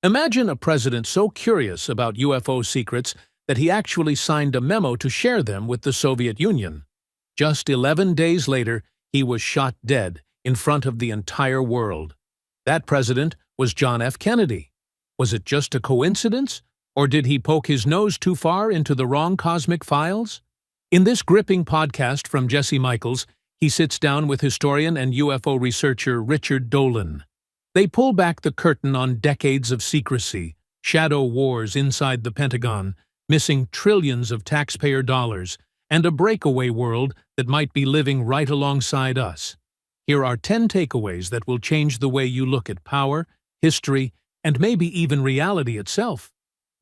Imagine a president so curious about UFO secrets that he actually signed a memo to share them with the Soviet Union. Just 11 days later, he was shot dead in front of the entire world. That president was John F. Kennedy. Was it just a coincidence, or did he poke his nose too far into the wrong cosmic files? In this gripping podcast from Jesse Michels, he sits down with historian and UFO researcher Richard Dolan. They pull back the curtain on decades of secrecy, shadow wars inside the Pentagon, missing trillions of taxpayer dollars, and a breakaway world that might be living right alongside us. Here are 10 takeaways that will change the way you look at power, history, and maybe even reality itself.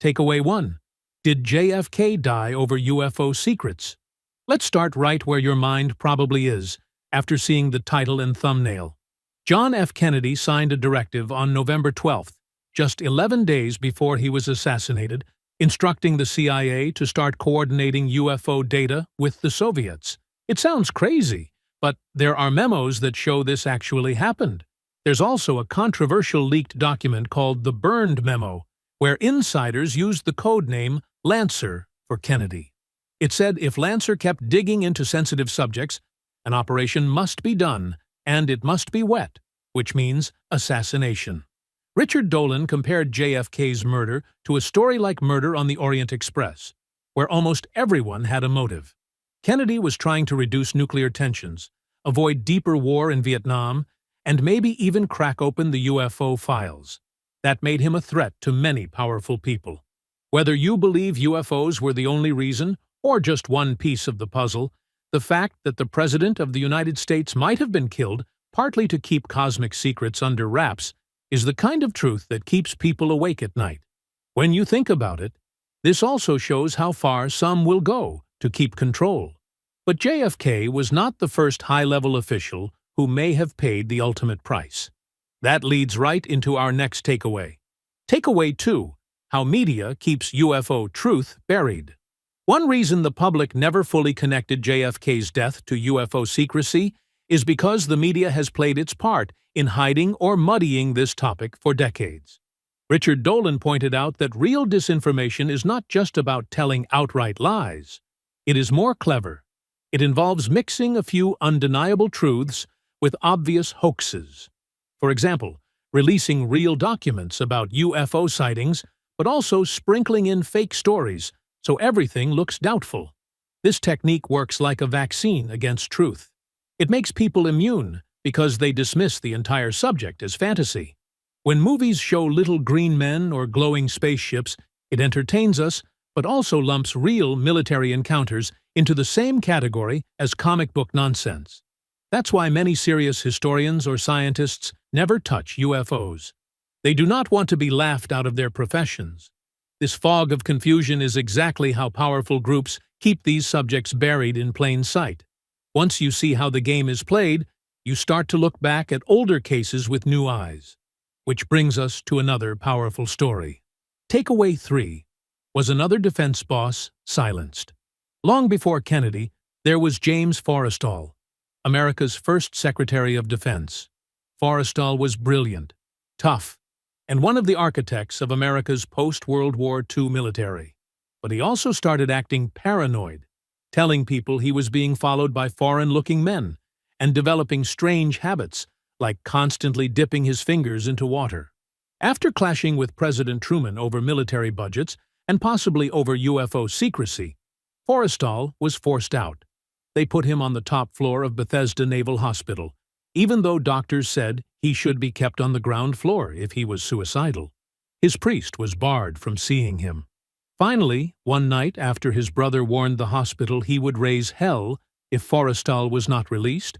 Takeaway 1. Did JFK die over UFO secrets? Let's start right where your mind probably is, after seeing the title and thumbnail. John F. Kennedy signed a directive on November 12th, just 11 days before he was assassinated, instructing the CIA to start coordinating UFO data with the Soviets. It sounds crazy, but there are memos that show this actually happened. There's also a controversial leaked document called the Burned Memo, where insiders used the code name Lancer for Kennedy. It said if Lancer kept digging into sensitive subjects, an operation must be done, and it must be wet, which means assassination. Richard Dolan compared JFK's murder to a story like Murder on the Orient Express, where almost everyone had a motive. Kennedy was trying to reduce nuclear tensions, avoid deeper war in Vietnam, and maybe even crack open the UFO files. That made him a threat to many powerful people. Whether you believe UFOs were the only reason, or just one piece of the puzzle, the fact that the President of the United States might have been killed partly to keep cosmic secrets under wraps is the kind of truth that keeps people awake at night. When you think about it, this also shows how far some will go to keep control. But JFK was not the first high-level official who may have paid the ultimate price. That leads right into our next takeaway. Takeaway 2. How media keeps UFO truth buried. One reason the public never fully connected JFK's death to UFO secrecy is because the media has played its part in hiding or muddying this topic for decades. Richard Dolan pointed out that real disinformation is not just about telling outright lies. It is more clever. It involves mixing a few undeniable truths with obvious hoaxes. For example, releasing real documents about UFO sightings, but also sprinkling in fake stories so everything looks doubtful. This technique works like a vaccine against truth. It makes people immune because they dismiss the entire subject as fantasy. When movies show little green men or glowing spaceships, it entertains us, but also lumps real military encounters into the same category as comic book nonsense. That's why many serious historians or scientists never touch UFOs. They do not want to be laughed out of their professions. This fog of confusion is exactly how powerful groups keep these subjects buried in plain sight. Once you see how the game is played, you start to look back at older cases with new eyes. Which brings us to another powerful story. Takeaway 3. Was another defense boss silenced? Long before Kennedy, there was James Forrestal, America's first Secretary of Defense. Forrestal was brilliant, tough, and one of the architects of America's post-World War II military. But he also started acting paranoid, telling people he was being followed by foreign-looking men, and developing strange habits, like constantly dipping his fingers into water. After clashing with President Truman over military budgets, and possibly over UFO secrecy, Forrestal was forced out. They put him on the top floor of Bethesda Naval Hospital, even though doctors said he should be kept on the ground floor if he was suicidal. His priest was barred from seeing him. Finally, one night after his brother warned the hospital he would raise hell if Forrestal was not released,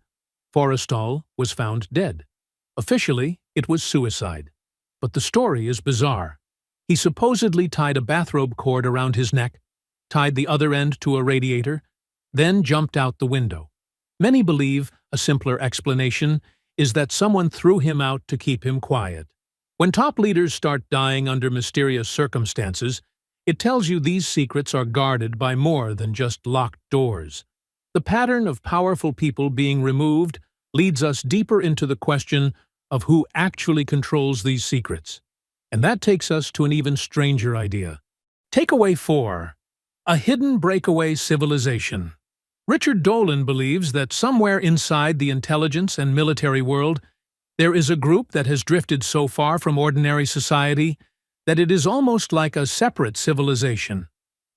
Forrestal was found dead. Officially, it was suicide. But the story is bizarre. He supposedly tied a bathrobe cord around his neck, tied the other end to a radiator, then jumped out the window. Many believe a simpler explanation is that someone threw him out to keep him quiet. When top leaders start dying under mysterious circumstances, it tells you these secrets are guarded by more than just locked doors. The pattern of powerful people being removed leads us deeper into the question of who actually controls these secrets. And that takes us to an even stranger idea. Takeaway 4. A hidden breakaway civilization. Richard Dolan believes that somewhere inside the intelligence and military world, there is a group that has drifted so far from ordinary society that it is almost like a separate civilization.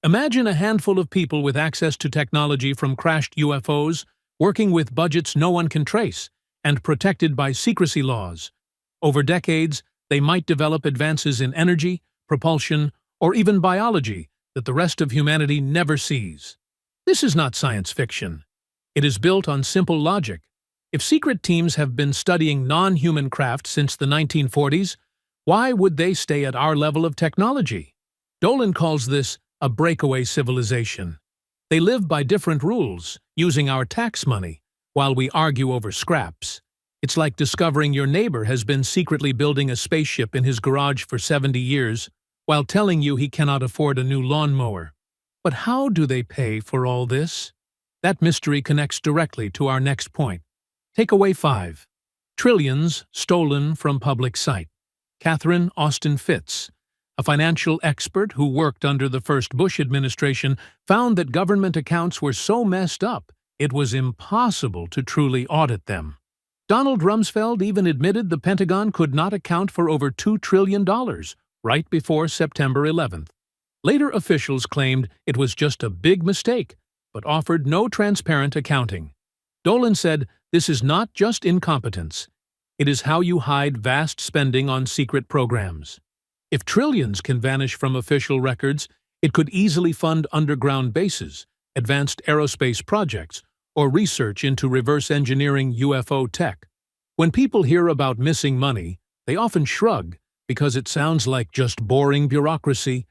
Imagine a handful of people with access to technology from crashed UFOs, working with budgets no one can trace, and protected by secrecy laws. Over decades, they might develop advances in energy, propulsion, or even biology that the rest of humanity never sees. This is not science fiction. It is built on simple logic. If secret teams have been studying non-human craft since the 1940s, why would they stay at our level of technology? Dolan calls this a breakaway civilization. They live by different rules, using our tax money, while we argue over scraps. It's like discovering your neighbor has been secretly building a spaceship in his garage for 70 years, while telling you he cannot afford a new lawnmower. But how do they pay for all this? That mystery connects directly to our next point. Takeaway 5. Trillions stolen from public sight. Catherine Austin Fitz, a financial expert who worked under the first Bush administration, found that government accounts were so messed up it was impossible to truly audit them. Donald Rumsfeld even admitted the Pentagon could not account for over $2 trillion right before September 11th. Later officials claimed it was just a big mistake, but offered no transparent accounting. Dolan said this is not just incompetence. It is how you hide vast spending on secret programs. If trillions can vanish from official records, it could easily fund underground bases, advanced aerospace projects, or research into reverse engineering UFO tech. When people hear about missing money, they often shrug because it sounds like just boring bureaucracy.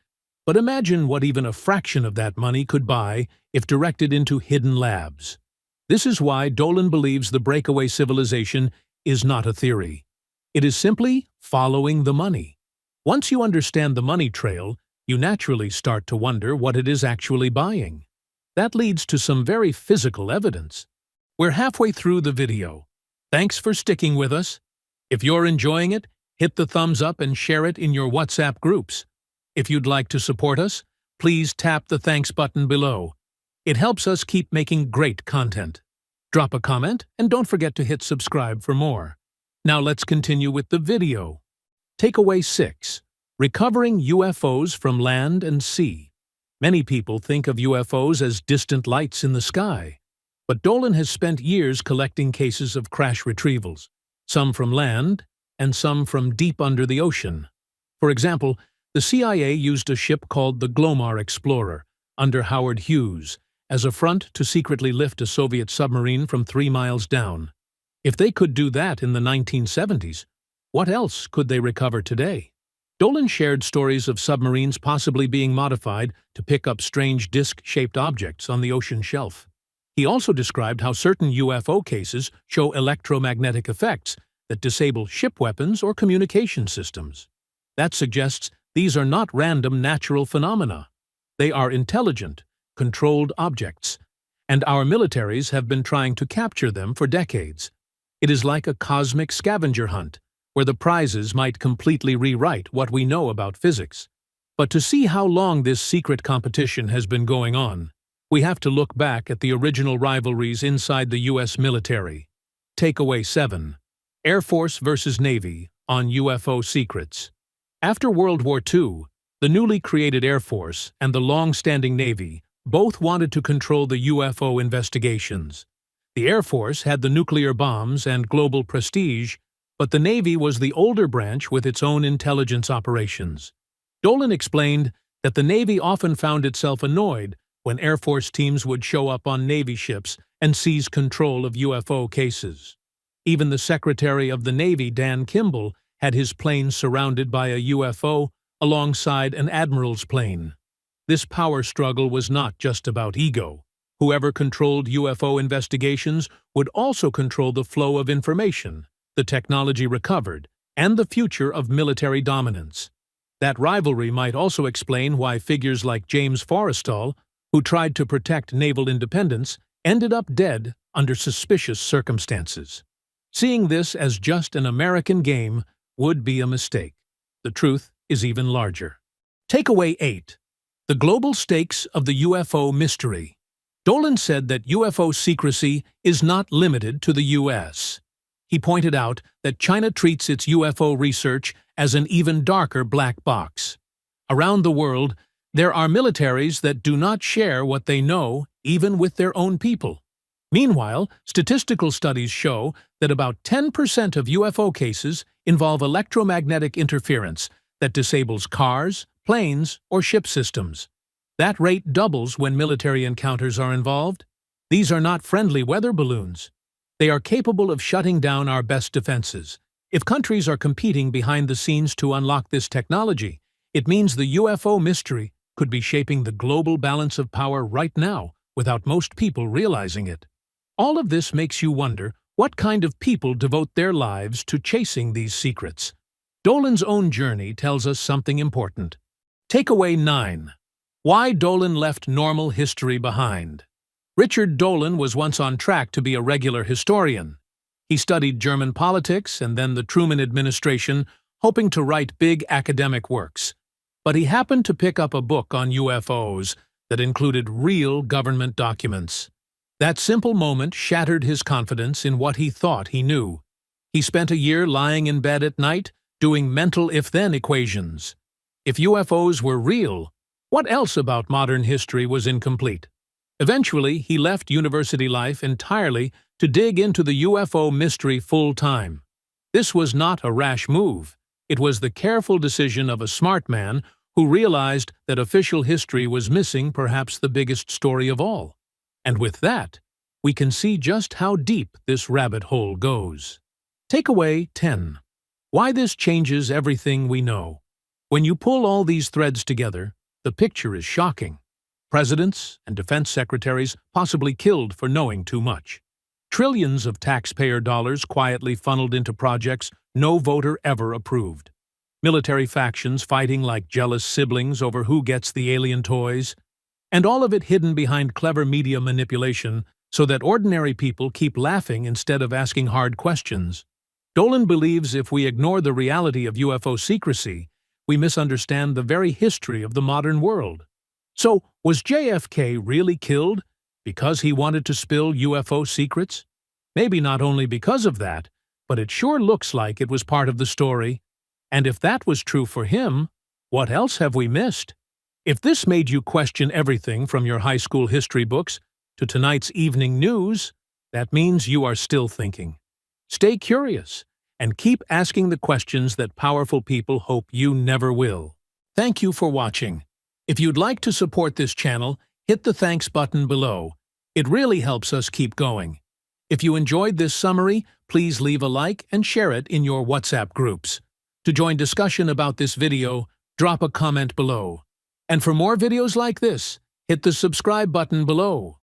But imagine what even a fraction of that money could buy if directed into hidden labs. This is why Dolan believes the breakaway civilization is not a theory. It is simply following the money. Once you understand the money trail, you naturally start to wonder what it is actually buying. That leads to some very physical evidence. We're halfway through the video. Thanks for sticking with us. If you're enjoying it, hit the thumbs up and share it in your WhatsApp groups. If you'd like to support us, please tap the thanks button below. It helps us keep making great content. Drop a comment and don't forget to hit subscribe for more. Now let's continue with the video. Takeaway 6. Recovering UFOs from land and sea. Many people think of UFOs as distant lights in the sky, but Dolan has spent years collecting cases of crash retrievals, some from land and some from deep under the ocean. For example, the CIA used a ship called the Glomar Explorer under Howard Hughes as a front to secretly lift a Soviet submarine from 3 miles down. If they could do that in the 1970s, what else could they recover today? Dolan shared stories of submarines possibly being modified to pick up strange disc-shaped objects on the ocean shelf. He also described how certain UFO cases show electromagnetic effects that disable ship weapons or communication systems. That suggests these are not random natural phenomena. They are intelligent, controlled objects, and our militaries have been trying to capture them for decades. It is like a cosmic scavenger hunt, where the prizes might completely rewrite what we know about physics. But to see how long this secret competition has been going on, we have to look back at the original rivalries inside the U.S. military. Takeaway 7. Air Force versus Navy on UFO secrets. After World War II, the newly created Air Force and the long-standing Navy both wanted to control the UFO investigations. The Air Force had the nuclear bombs and global prestige, but the Navy was the older branch with its own intelligence operations. Dolan explained that the Navy often found itself annoyed when Air Force teams would show up on Navy ships and seize control of UFO cases. Even the Secretary of the Navy, Dan Kimball, had his plane surrounded by a UFO alongside an admiral's plane. This power struggle was not just about ego. Whoever controlled UFO investigations would also control the flow of information, the technology recovered, and the future of military dominance. That rivalry might also explain why figures like James Forrestal, who tried to protect naval independence, ended up dead under suspicious circumstances. Seeing this as just an American game would be a mistake. The truth is even larger. Takeaway 8. The global stakes of the UFO mystery. Dolan said that UFO secrecy is not limited to the U.S. He pointed out that China treats its UFO research as an even darker black box. Around the world, there are militaries that do not share what they know, even with their own people. Meanwhile, statistical studies show that about 10% of UFO cases involve electromagnetic interference that disables cars, planes, or ship systems. That rate doubles when military encounters are involved. These are not friendly weather balloons. They are capable of shutting down our best defenses. If countries are competing behind the scenes to unlock this technology, it means the UFO mystery could be shaping the global balance of power right now without most people realizing it. All of this makes you wonder what kind of people devote their lives to chasing these secrets. Dolan's own journey tells us something important. Takeaway 9. Why Dolan left normal history behind. Richard Dolan was once on track to be a regular historian. He studied German politics and then the Truman administration, hoping to write big academic works. But he happened to pick up a book on UFOs that included real government documents. That simple moment shattered his confidence in what he thought he knew. He spent a year lying in bed at night, doing mental if-then equations. If UFOs were real, what else about modern history was incomplete? Eventually, he left university life entirely to dig into the UFO mystery full-time. This was not a rash move. It was the careful decision of a smart man who realized that official history was missing perhaps the biggest story of all. And with that, we can see just how deep this rabbit hole goes. Takeaway 10. Why this changes everything we know. When you pull all these threads together, the picture is shocking. Presidents and defense secretaries possibly killed for knowing too much. Trillions of taxpayer dollars quietly funneled into projects no voter ever approved. Military factions fighting like jealous siblings over who gets the alien toys. And all of it hidden behind clever media manipulation so that ordinary people keep laughing instead of asking hard questions. Dolan believes if we ignore the reality of UFO secrecy, we misunderstand the very history of the modern world. So, was JFK really killed because he wanted to spill UFO secrets? Maybe not only because of that, but it sure looks like it was part of the story. And if that was true for him, what else have we missed? If this made you question everything from your high school history books to tonight's evening news, that means you are still thinking. Stay curious and keep asking the questions that powerful people hope you never will. Thank you for watching. If you'd like to support this channel, hit the thanks button below. It really helps us keep going. If you enjoyed this summary, please leave a like and share it in your WhatsApp groups. To join discussion about this video, drop a comment below. And for more videos like this, hit the subscribe button below.